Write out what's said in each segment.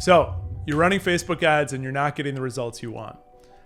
So you're running Facebook ads and you're not getting the results you want.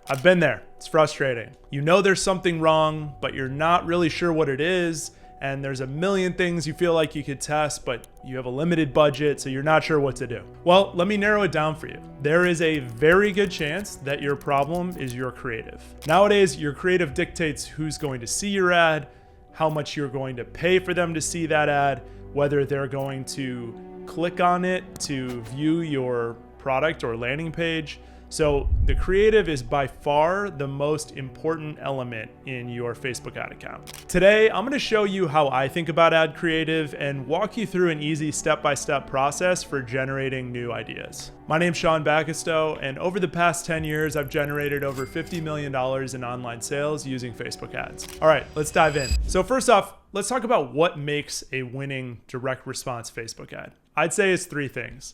I've been there. It's frustrating. You know there's something wrong, but you're not really sure what it is. And there's a million things you feel like you could test, but you have a limited budget, so you're not sure what to do. Well, let me narrow it down for you. There is a very good chance that your problem is your creative. Nowadays, your creative dictates who's going to see your ad, how much you're going to pay for them to see that ad, whether they're going to click on it to view your product or landing page. So the creative is by far the most important element in your Facebook ad account. Today, I'm going to show you how I think about ad creative and walk you through an easy step-by-step process for generating new ideas. My name's Sean Bacastow, and over the past 10 years, I've generated over $50 million in online sales using Facebook ads. All right, let's dive in. So first off, let's talk about what makes a winning direct response Facebook ad. I'd say it's three things.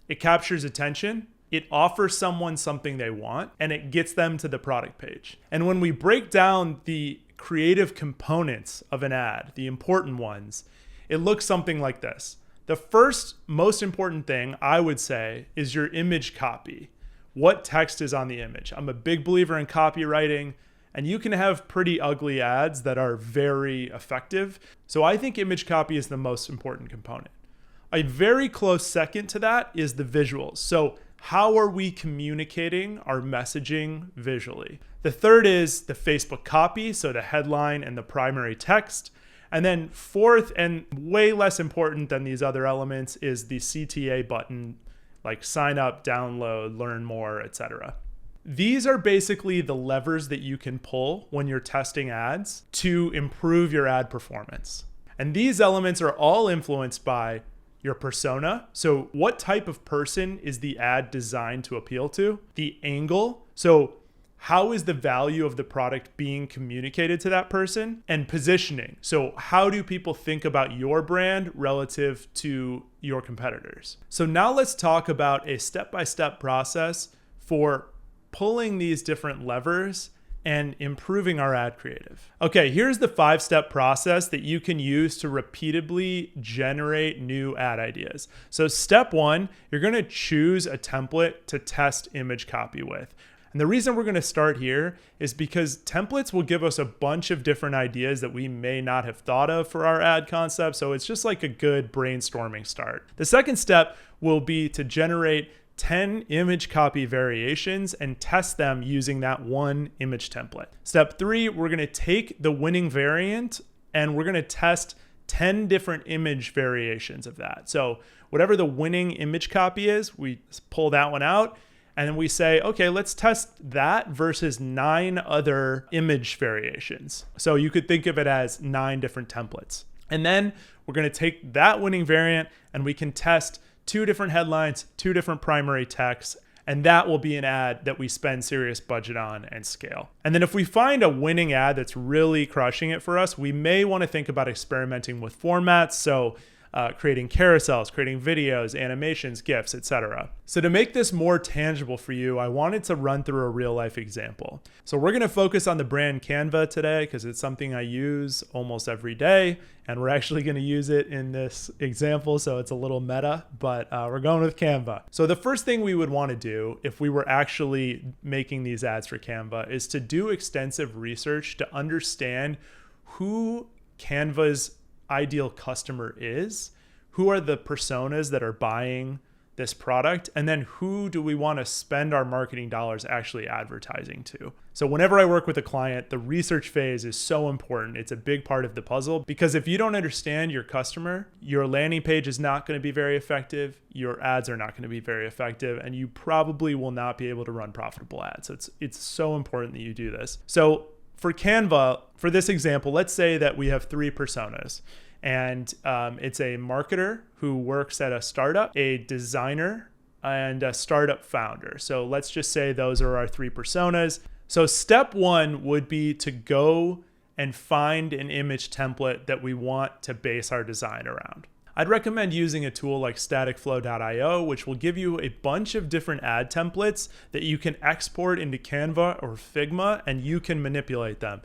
It captures attention, it offers someone something they want, and it gets them to the product page. And when we break down the creative components of an ad, the important ones, it looks something like this. The first most important thing I would say is your image copy. What text is on the image? I'm a big believer in copywriting, and you can have pretty ugly ads that are very effective. So I think image copy is the most important component. A very close second to that is the visuals. So how are we communicating our messaging visually? The third is the Facebook copy, so the headline and the primary text. And then fourth, and way less important than these other elements, is the CTA button, like sign up, download, learn more, etc. These are basically the levers that you can pull when you're testing ads to improve your ad performance. And these elements are all influenced by your persona. So what type of person is the ad designed to appeal to? The angle. So how is the value of the product being communicated to that person? And positioning. So how do people think about your brand relative to your competitors? So now let's talk about a step-by-step process for pulling these different levers and improving our ad creative. Okay, here's the 5-step process that you can use to repeatedly generate new ad ideas. So step 1, you're gonna choose a template to test image copy with. And the reason we're gonna start here is because templates will give us a bunch of different ideas that we may not have thought of for our ad concept. So it's just like a good brainstorming start. The second step will be to generate 10 image copy variations and test them using that one image template. Step 3, we're gonna take the winning variant and we're gonna test 10 different image variations of that. So whatever the winning image copy is, we pull that one out and then we say, okay, let's test that versus 9 other image variations. So you could think of it as 9 different templates. And then we're gonna take that winning variant and we can test 2 different headlines, 2 different primary texts, and that will be an ad that we spend serious budget on and scale. And then if we find a winning ad that's really crushing it for us, we may want to think about experimenting with formats. So creating carousels, creating videos, animations, GIFs, etc. So to make this more tangible for you, I wanted to run through a real life example. So we're gonna focus on the brand Canva today because it's something I use almost every day, and we're actually gonna use it in this example, so it's a little meta, but we're going with Canva. So the first thing we would wanna do if we were actually making these ads for Canva is to do extensive research to understand who Canva's ideal customer is, who are the personas that are buying this product, and then who do we want to spend our marketing dollars actually advertising to. So whenever I work with a client, the research phase is so important. It's a big part of the puzzle because if you don't understand your customer, your landing page is not going to be very effective, your ads are not going to be very effective, and you probably will not be able to run profitable ads. So it's so important that you do this. So for Canva, for this example, let's say that we have 3 personas. And it's a marketer who works at a startup, a designer, and a startup founder. So let's just say those are our 3 personas. So step 1 would be to go and find an image template that we want to base our design around. I'd recommend using a tool like staticflow.io, which will give you a bunch of different ad templates that you can export into Canva or Figma, and you can manipulate them.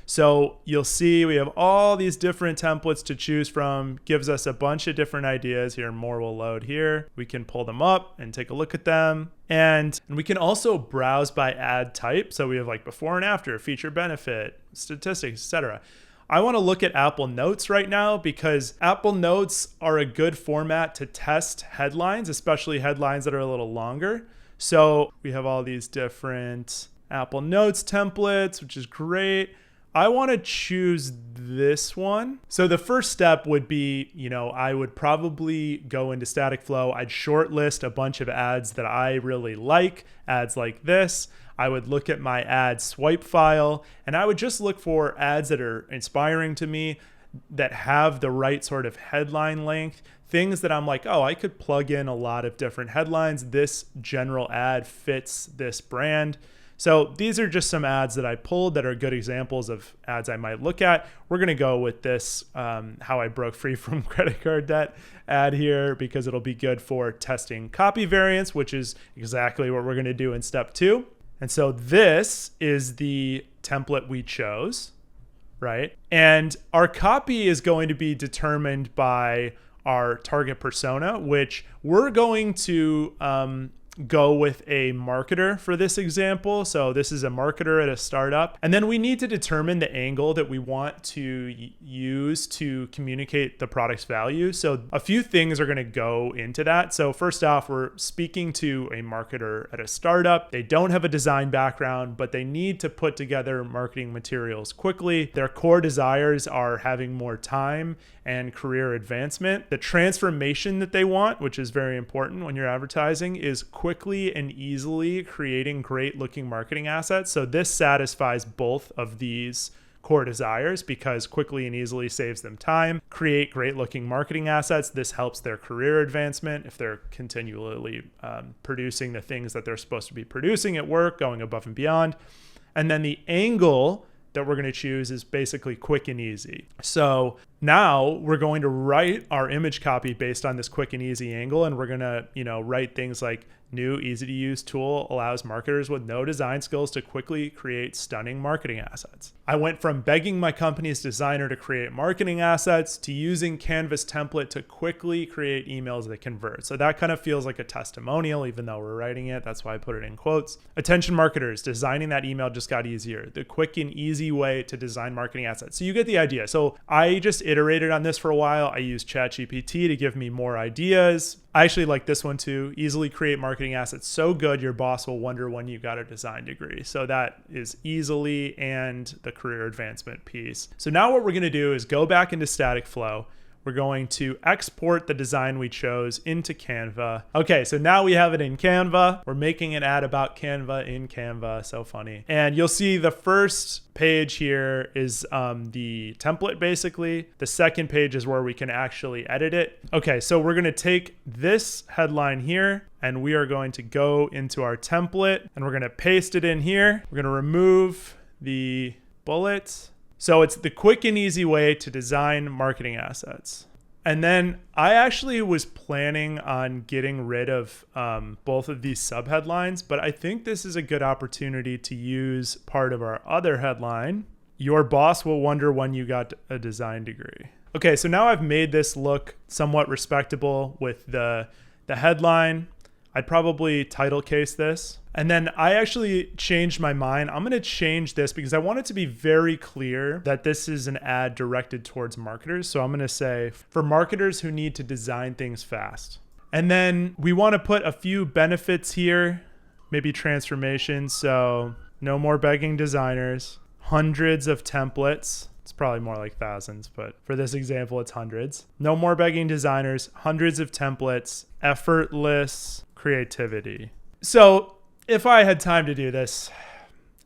So you'll see we have all these different templates to choose from, gives us a bunch of different ideas here. More will load here. We can pull them up and take a look at them. And we can also browse by ad type. So we have like before and after, feature benefit, statistics, etc. I want to look at Apple Notes right now because Apple Notes are a good format to test headlines, especially headlines that are a little longer. So we have all these different Apple Notes templates, which is great. I want to choose this one. So the first step would be, I would probably go into Static Flow. I'd shortlist a bunch of ads that I really like, ads like this. I would look at my ad swipe file, and I would just look for ads that are inspiring to me, that have the right sort of headline length, things that I'm like, oh, I could plug in a lot of different headlines. This general ad fits this brand. So these are just some ads that I pulled that are good examples of ads I might look at. We're going to go with this how I broke free from credit card debt ad here because it'll be good for testing copy variants, which is exactly what we're going to do in step 2. And so this is the template we chose, right? And our copy is going to be determined by our target persona, which we're going to go with a marketer for this example. So this is a marketer at a startup. And then we need to determine the angle that we want to use to communicate the product's value. So a few things are going to go into that. So first off, we're speaking to a marketer at a startup. They don't have a design background, but they need to put together marketing materials quickly. Their core desires are having more time and career advancement. The transformation that they want, which is very important when you're advertising, is quickly and easily creating great looking marketing assets. So this satisfies both of these core desires because quickly and easily saves them time, create great looking marketing assets. This helps their career advancement if they're continually producing the things that they're supposed to be producing at work, going above and beyond. And then the angle that we're going to choose is basically quick and easy. So now we're going to write our image copy based on this quick and easy angle. And we're going to, write things like new easy to use tool allows marketers with no design skills to quickly create stunning marketing assets. I went from begging my company's designer to create marketing assets to using Canvas template to quickly create emails that convert. So that kind of feels like a testimonial, even though we're writing it. That's why I put it in quotes. Attention marketers, designing that email just got easier. The quick and easy way to design marketing assets. So you get the idea. So I just iterated on this for a while. I used ChatGPT to give me more ideas. I actually like this one too. Easily create marketing assets so good your boss will wonder when you got a design degree. So that is easily and the career advancement piece. So now what we're going to do is go back into Static Flow. We're going to export the design we chose into Canva. Okay, so now we have it in Canva. We're making an ad about Canva in Canva. So funny. And you'll see the first page here is the template basically. The second page is where we can actually edit it. Okay, so we're going to take this headline here and we are going to go into our template and we're going to paste it in here. We're going to remove the bullets. So it's the quick and easy way to design marketing assets. And then I actually was planning on getting rid of both of these subheadlines, but I think this is a good opportunity to use part of our other headline. Your boss will wonder when you got a design degree. Okay, so now I've made this look somewhat respectable with the headline. I'd probably title case this. And then I actually changed my mind. I'm going to change this because I want it to be very clear that this is an ad directed towards marketers. So I'm going to say for marketers who need to design things fast. And then we want to put a few benefits here, maybe transformation. So no more begging designers, hundreds of templates. It's probably more like thousands, but for this example, it's hundreds. No more begging designers, hundreds of templates, effortless creativity. So if I had time to do this,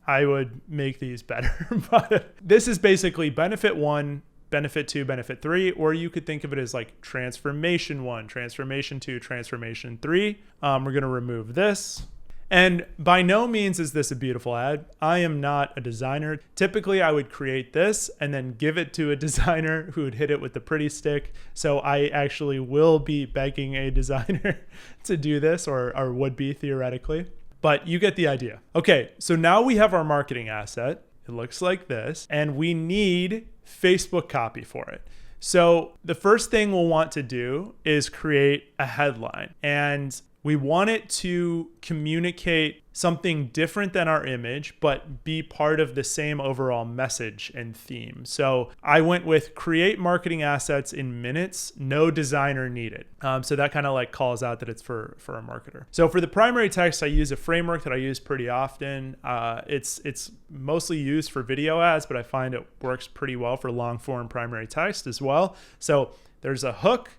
I would make these better. But this is basically benefit 1, benefit 2, benefit 3, or you could think of it as like transformation 1, transformation 2, transformation 3. We're going to remove this. And by no means is this a beautiful ad. I am not a designer. Typically, I would create this and then give it to a designer who would hit it with the pretty stick. So I actually will be begging a designer to do this, or would be theoretically. But you get the idea. Okay, so now we have our marketing asset. It looks like this. And we need Facebook copy for it. So the first thing we'll want to do is create a headline. And we want it to communicate something different than our image, but be part of the same overall message and theme. So I went with create marketing assets in minutes, no designer needed. So that kind of like calls out that it's for a marketer. So for the primary text, I use a framework that I use pretty often. It's mostly used for video ads, but I find it works pretty well for long form primary text as well. So there's a hook,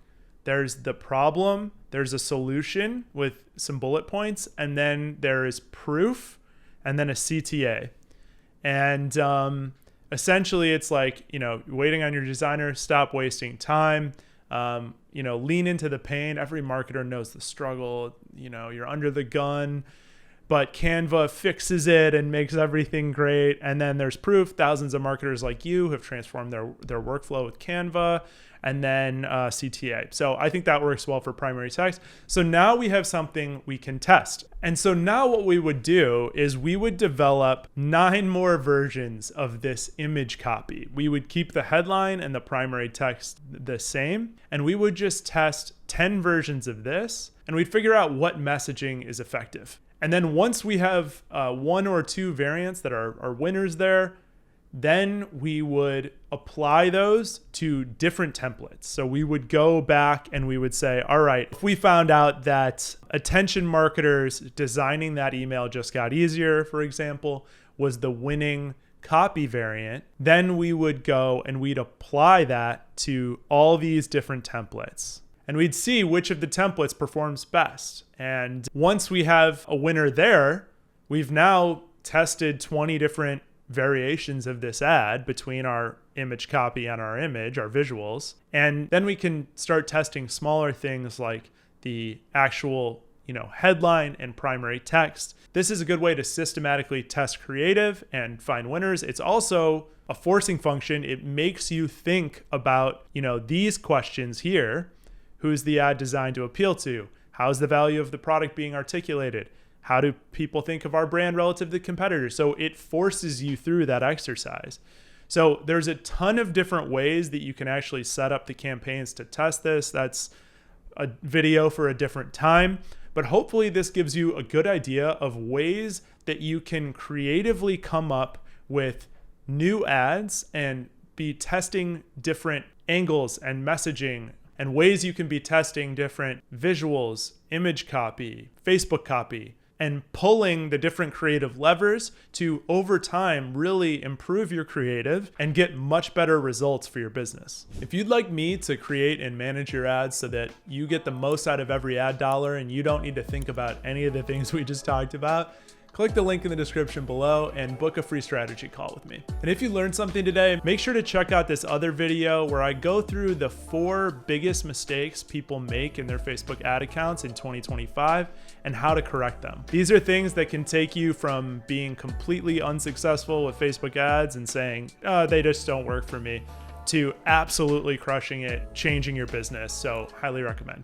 there's the problem, there's a solution with some bullet points, and then there is proof, and then a CTA. And essentially it's like, waiting on your designer, stop wasting time, lean into the pain. Every marketer knows the struggle, you're under the gun, but Canva fixes it and makes everything great. And then there's proof. Thousands of marketers like you have transformed their workflow with Canva. And then CTA. So I think that works well for primary text. So now we have something we can test. And so now what we would do is we would develop 9 more versions of this image copy. We would keep the headline and the primary text the same, and we would just test 10 versions of this, and we'd figure out what messaging is effective. And then once we have 1 or 2 variants that are winners there, then we would apply those to different templates. So we would go back and we would say, all right, if we found out that attention marketers designing that email just got easier, for example, was the winning copy variant, then we would go and we'd apply that to all these different templates. And we'd see which of the templates performs best. And once we have a winner there, we've now tested 20 different variations of this ad between our image copy and our image, our visuals. And then we can start testing smaller things like the actual, headline and primary text. This is a good way to systematically test creative and find winners. It's also a forcing function. It makes you think about, these questions here. Who's the ad designed to appeal to? How's the value of the product being articulated? How do people think of our brand relative to competitors? So it forces you through that exercise. So there's a ton of different ways that you can actually set up the campaigns to test this. That's a video for a different time. But hopefully this gives you a good idea of ways that you can creatively come up with new ads and be testing different angles and messaging, and ways you can be testing different visuals, image copy, Facebook copy, and pulling the different creative levers to, over time, really improve your creative and get much better results for your business. If you'd like me to create and manage your ads so that you get the most out of every ad dollar and you don't need to think about any of the things we just talked about, click the link in the description below and book a free strategy call with me. And if you learned something today, make sure to check out this other video where I go through the 4 biggest mistakes people make in their Facebook ad accounts in 2025 and how to correct them. These are things that can take you from being completely unsuccessful with Facebook ads and saying, oh, they just don't work for me, to absolutely crushing it, changing your business. So highly recommend.